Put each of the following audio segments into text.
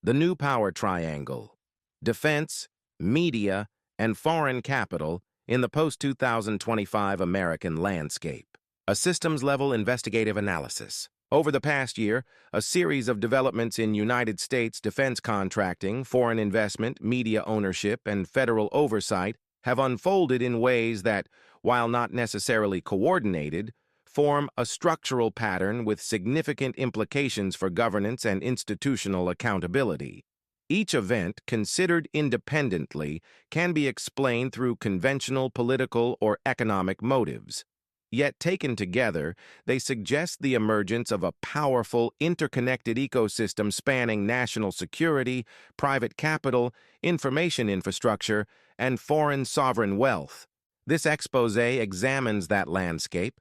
The new power triangle: defense, media, and foreign capital in the post-2025 American landscape. A systems-level investigative analysis. Over the past year, a series of developments in United States defense contracting, foreign investment, media ownership, and federal oversight have unfolded in ways that, while not necessarily coordinated, form a structural pattern with significant implications for governance and institutional accountability. Each event, considered independently, can be explained through conventional political or economic motives. Yet taken together, they suggest the emergence of a powerful, interconnected ecosystem spanning national security, private capital, information infrastructure, and foreign sovereign wealth. This exposé examines that landscape,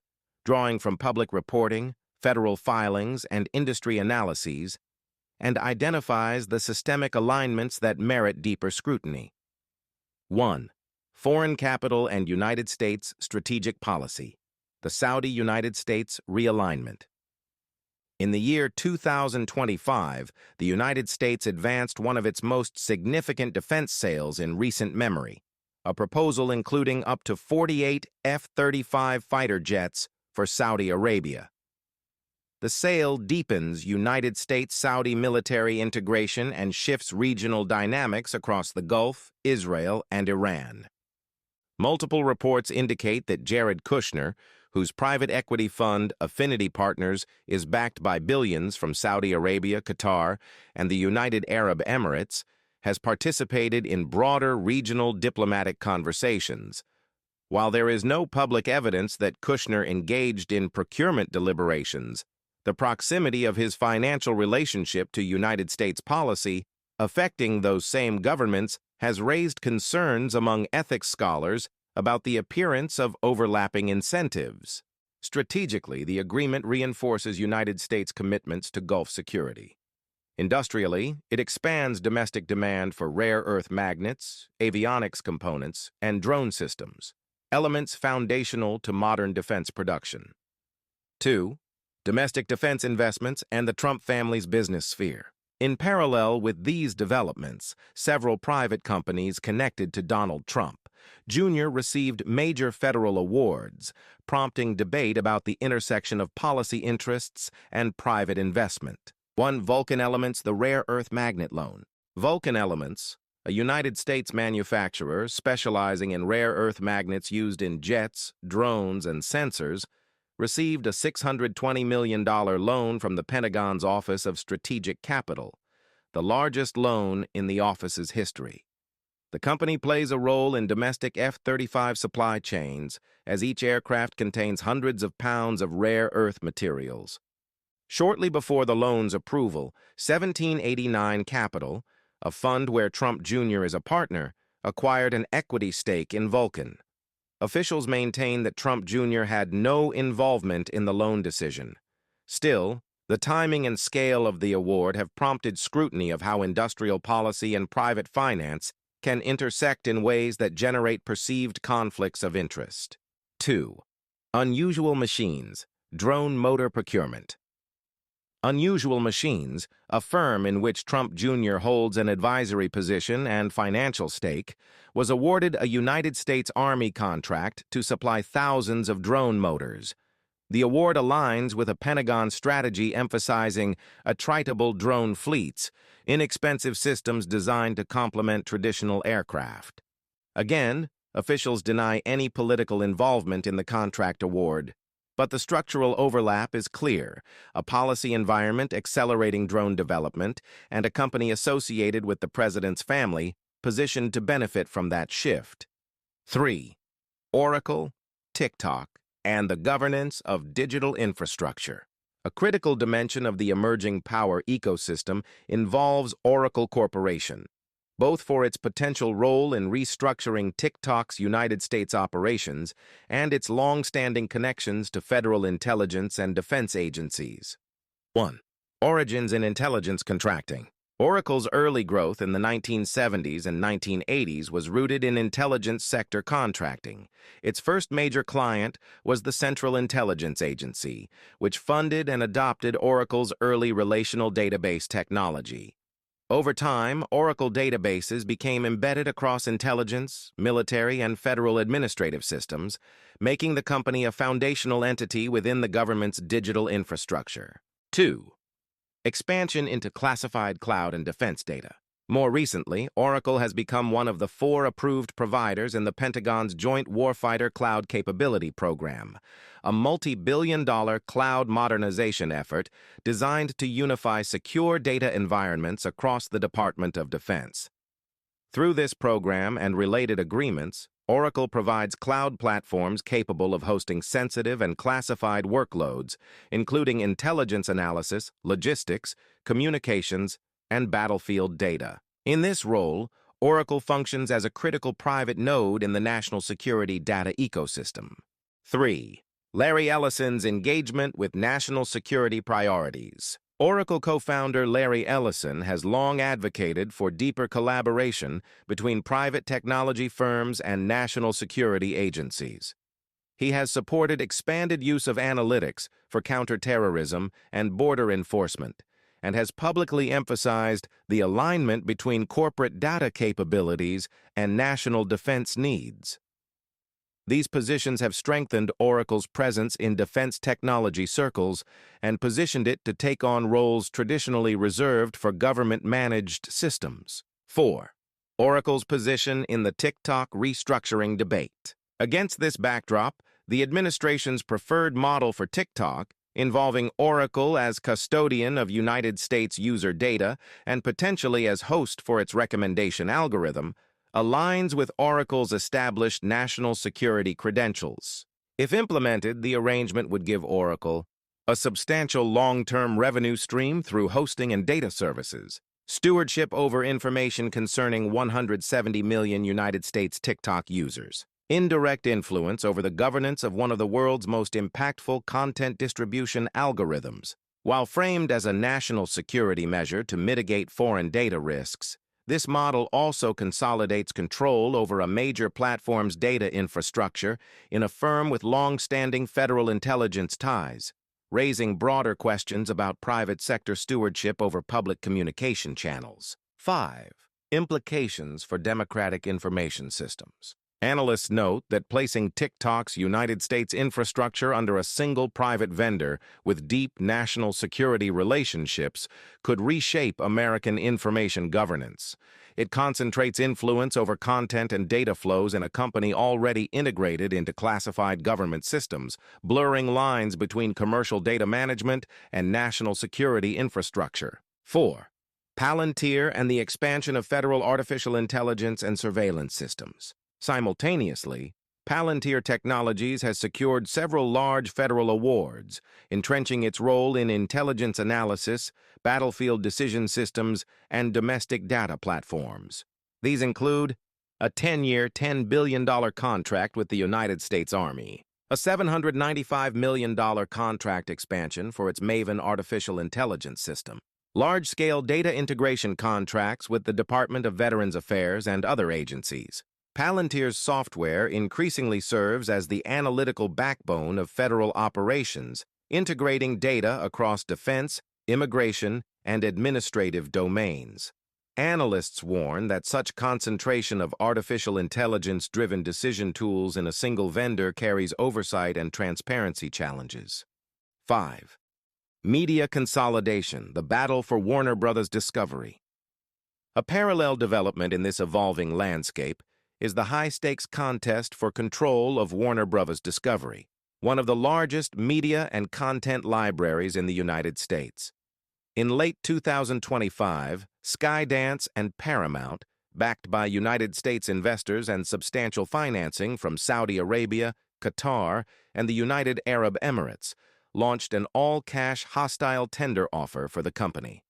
drawing from public reporting, federal filings, and industry analyses, and identifies the systemic alignments that merit deeper scrutiny. 1. Foreign capital and United States strategic policy. The Saudi-United States realignment. In the year 2025, the United States advanced one of its most significant defense sales in recent memory, a proposal including up to 48 F-35 fighter jets for Saudi Arabia. The sale deepens United States-Saudi military integration and shifts regional dynamics across the Gulf, Israel, and Iran. Multiple reports indicate that Jared Kushner, whose private equity fund Affinity Partners is backed by billions from Saudi Arabia, Qatar, and the United Arab Emirates, has participated in broader regional diplomatic conversations. While there is no public evidence that Kushner engaged in procurement deliberations, the proximity of his financial relationship to United States policy affecting those same governments has raised concerns among ethics scholars about the appearance of overlapping incentives. Strategically, the agreement reinforces United States commitments to Gulf security. Industrially, it expands domestic demand for rare earth magnets, avionics components, and drone systems, elements foundational to modern defense production. 2. Domestic defense investments and the Trump family's business sphere. In parallel with these developments, several private companies connected to Donald Trump Jr. received major federal awards, prompting debate about the intersection of policy interests and private investment. 1. Vulcan Elements, the rare earth magnet loan. Vulcan Elements, a United States manufacturer specializing in rare earth magnets used in jets, drones, and sensors, received a $620 million loan from the Pentagon's Office of Strategic Capital, the largest loan in the office's history. The company plays a role in domestic F-35 supply chains, as each aircraft contains hundreds of pounds of rare earth materials. Shortly before the loan's approval, 1789 Capital, a fund where Trump Jr. is a partner, acquired an equity stake in Vulcan. Officials maintain that Trump Jr. had no involvement in the loan decision. Still, the timing and scale of the award have prompted scrutiny of how industrial policy and private finance can intersect in ways that generate perceived conflicts of interest. 2. Unusual Machines, drone motor procurement. Unusual Machines, a firm in which Trump Jr. holds an advisory position and financial stake, was awarded a United States Army contract to supply thousands of drone motors. The award aligns with a Pentagon strategy emphasizing attritable drone fleets, inexpensive systems designed to complement traditional aircraft. Again, officials deny any political involvement in the contract award. But the structural overlap is clear: a policy environment accelerating drone development and a company associated with the president's family positioned to benefit from that shift. 3. Oracle, TikTok, and the governance of digital infrastructure. A critical dimension of the emerging power ecosystem involves Oracle Corporation, both for its potential role in restructuring TikTok's United States operations and its long-standing connections to federal intelligence and defense agencies. 1. Origins in intelligence contracting. Oracle's early growth in the 1970s and 1980s was rooted in intelligence sector contracting. Its first major client was the Central Intelligence Agency, which funded and adopted Oracle's early relational database technology. Over time, Oracle databases became embedded across intelligence, military, and federal administrative systems, making the company a foundational entity within the government's digital infrastructure. 2. Expansion into classified cloud and defense data. More recently, Oracle has become one of the 4 approved providers in the Pentagon's Joint Warfighter Cloud Capability Program, a multi-billion-dollar cloud modernization effort designed to unify secure data environments across the Department of Defense. Through this program and related agreements, Oracle provides cloud platforms capable of hosting sensitive and classified workloads, including intelligence analysis, logistics, communications, and battlefield data. In this role, Oracle functions as a critical private node in the national security data ecosystem. 3. Larry Ellison's engagement with national security priorities. Oracle co-founder Larry Ellison has long advocated for deeper collaboration between private technology firms and national security agencies. He has supported expanded use of analytics for counterterrorism and border enforcement, and has publicly emphasized the alignment between corporate data capabilities and national defense needs. These positions have strengthened Oracle's presence in defense technology circles and positioned it to take on roles traditionally reserved for government-managed systems. 4. Oracle's position in the TikTok restructuring debate. Against this backdrop, the administration's preferred model for TikTok, involving Oracle as custodian of United States user data and potentially as host for its recommendation algorithm, aligns with Oracle's established national security credentials. If implemented, the arrangement would give Oracle a substantial long-term revenue stream through hosting and data services, stewardship over information concerning 170 million United States TikTok users, indirect influence over the governance of one of the world's most impactful content distribution algorithms. While framed as a national security measure to mitigate foreign data risks, this model also consolidates control over a major platform's data infrastructure in a firm with long-standing federal intelligence ties, raising broader questions about private sector stewardship over public communication channels. 5. Implications for democratic information systems. Analysts note that placing TikTok's United States infrastructure under a single private vendor with deep national security relationships could reshape American information governance. It concentrates influence over content and data flows in a company already integrated into classified government systems, blurring lines between commercial data management and national security infrastructure. 4. Palantir and the expansion of federal artificial intelligence and surveillance systems. Simultaneously, Palantir Technologies has secured several large federal awards, entrenching its role in intelligence analysis, battlefield decision systems, and domestic data platforms. These include a 10-year, $10 billion contract with the United States Army, a $795 million contract expansion for its Maven artificial intelligence system, large-scale data integration contracts with the Department of Veterans Affairs and other agencies. Palantir's software increasingly serves as the analytical backbone of federal operations, integrating data across defense, immigration, and administrative domains. Analysts warn that such concentration of artificial intelligence-driven decision tools in a single vendor carries oversight and transparency challenges. 5. Media consolidation, the battle for Warner Bros. Discovery. A parallel development in this evolving landscape is the high-stakes contest for control of Warner Bros. Discovery, one of the largest media and content libraries in the United States. In late 2025, Skydance and Paramount, backed by United States investors and substantial financing from Saudi Arabia, Qatar, and the United Arab Emirates, launched an all-cash hostile tender offer for the company.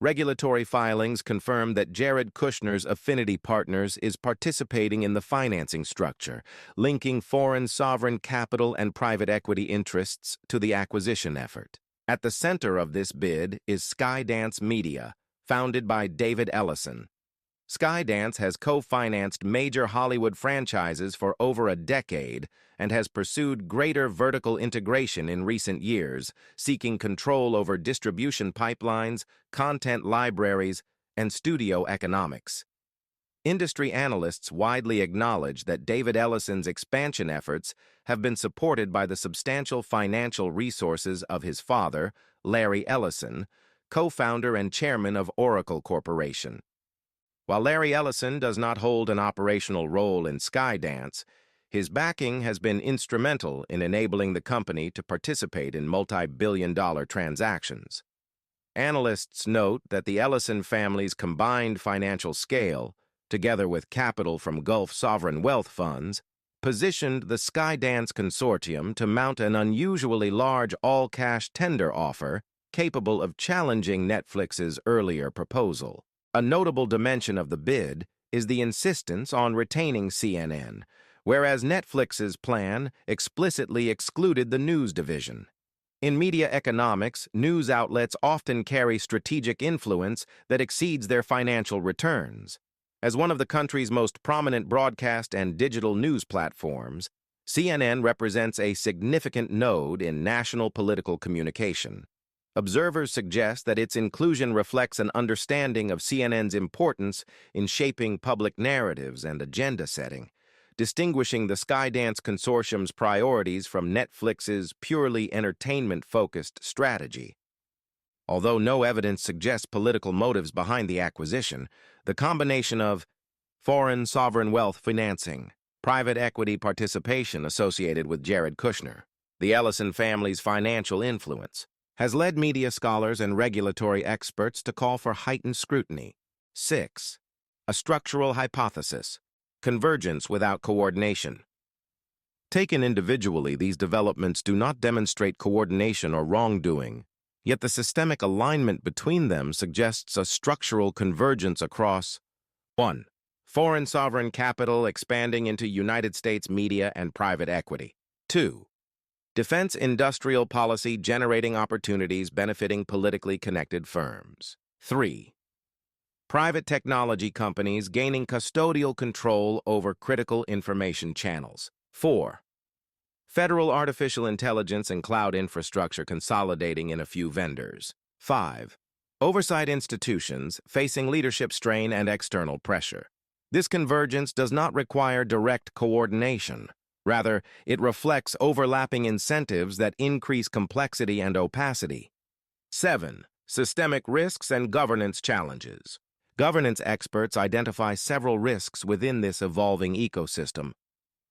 Regulatory filings confirm that Jared Kushner's Affinity Partners is participating in the financing structure, linking foreign sovereign capital and private equity interests to the acquisition effort. At the center of this bid is Skydance Media, founded by David Ellison. Skydance has co-financed major Hollywood franchises for over a decade and has pursued greater vertical integration in recent years, seeking control over distribution pipelines, content libraries, and studio economics. Industry analysts widely acknowledge that David Ellison's expansion efforts have been supported by the substantial financial resources of his father, Larry Ellison, co-founder and chairman of Oracle Corporation. While Larry Ellison does not hold an operational role in Skydance, his backing has been instrumental in enabling the company to participate in multi-billion-dollar transactions. Analysts note that the Ellison family's combined financial scale, together with capital from Gulf sovereign wealth funds, positioned the Skydance Consortium to mount an unusually large all-cash tender offer capable of challenging Netflix's earlier proposal. A notable dimension of the bid is the insistence on retaining CNN, whereas Netflix's plan explicitly excluded the news division. In media economics, news outlets often carry strategic influence that exceeds their financial returns. As one of the country's most prominent broadcast and digital news platforms, CNN represents a significant node in national political communication. Observers suggest that its inclusion reflects an understanding of CNN's importance in shaping public narratives and agenda setting, distinguishing the Skydance Consortium's priorities from Netflix's purely entertainment-focused strategy. Although no evidence suggests political motives behind the acquisition, the combination of foreign sovereign wealth financing, private equity participation associated with Jared Kushner, the Ellison family's financial influence, has led media scholars and regulatory experts to call for heightened scrutiny. 6. A structural hypothesis. Convergence without coordination. Taken individually, these developments do not demonstrate coordination or wrongdoing, yet the systemic alignment between them suggests a structural convergence across 1. Foreign sovereign capital expanding into United States media and private equity. 2. Defense industrial policy generating opportunities benefiting politically connected firms. 3. Private technology companies gaining custodial control over critical information channels. 4. Federal artificial intelligence and cloud infrastructure consolidating in a few vendors. 5. Oversight institutions facing leadership strain and external pressure. This convergence does not require direct coordination. Rather, it reflects overlapping incentives that increase complexity and opacity. 7. Systemic risks and governance challenges. Governance experts identify several risks within this evolving ecosystem.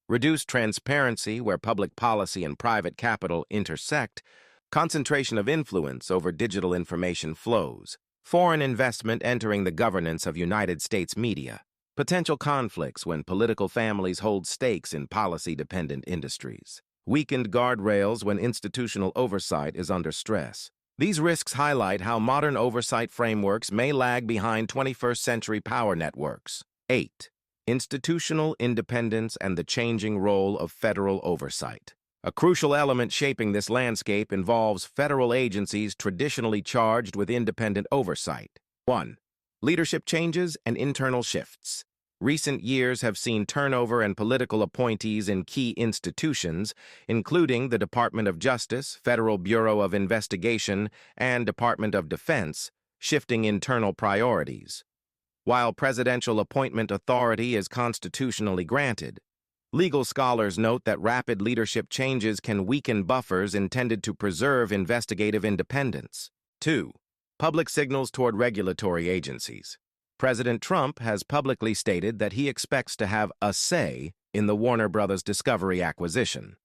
Reduced transparency where public policy and private capital intersect, concentration of influence over digital information flows, foreign investment entering the governance of United States media, potential conflicts when political families hold stakes in policy-dependent industries, weakened guardrails when institutional oversight is under stress. These risks highlight how modern oversight frameworks may lag behind 21st-century power networks. 8. Institutional independence and the changing role of federal oversight. A crucial element shaping this landscape involves federal agencies traditionally charged with independent oversight. 1. Leadership changes and internal shifts. Recent years have seen turnover and political appointees in key institutions, including the Department of Justice, Federal Bureau of Investigation, and Department of Defense, shifting internal priorities. While presidential appointment authority is constitutionally granted, legal scholars note that rapid leadership changes can weaken buffers intended to preserve investigative independence. 2. Public signals toward regulatory agencies. President Trump has publicly stated that he expects to have a say in the Warner Bros. Discovery acquisition.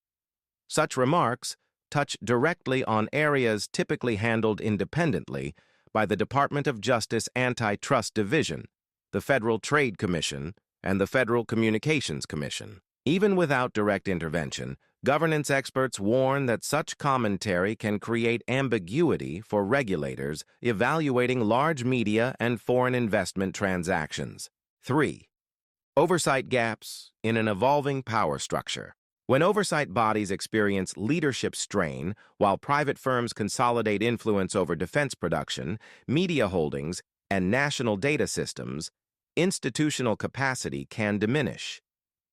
Such remarks touch directly on areas typically handled independently by the Department of Justice Antitrust Division, the Federal Trade Commission, and the Federal Communications Commission. Even without direct intervention, governance experts warn that such commentary can create ambiguity for regulators evaluating large media and foreign investment transactions. 3. Oversight gaps in an evolving power structure. When oversight bodies experience leadership strain while private firms consolidate influence over defense production, media holdings, and national data systems, institutional capacity can diminish.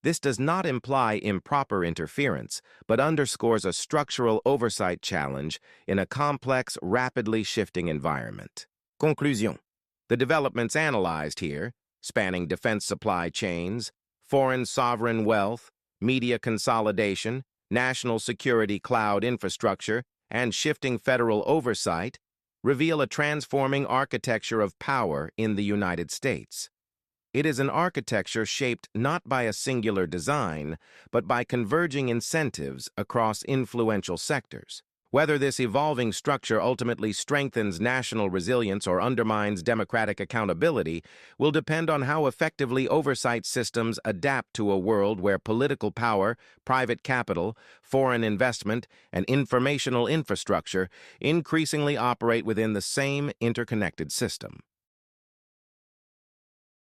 This does not imply improper interference, but underscores a structural oversight challenge in a complex, rapidly shifting environment. Conclusion. The developments analyzed here, spanning defense supply chains, foreign sovereign wealth, media consolidation, national security cloud infrastructure, and shifting federal oversight, reveal a transforming architecture of power in the United States. It is an architecture shaped not by a singular design, but by converging incentives across influential sectors. Whether this evolving structure ultimately strengthens national resilience or undermines democratic accountability will depend on how effectively oversight systems adapt to a world where political power, private capital, foreign investment, and informational infrastructure increasingly operate within the same interconnected system.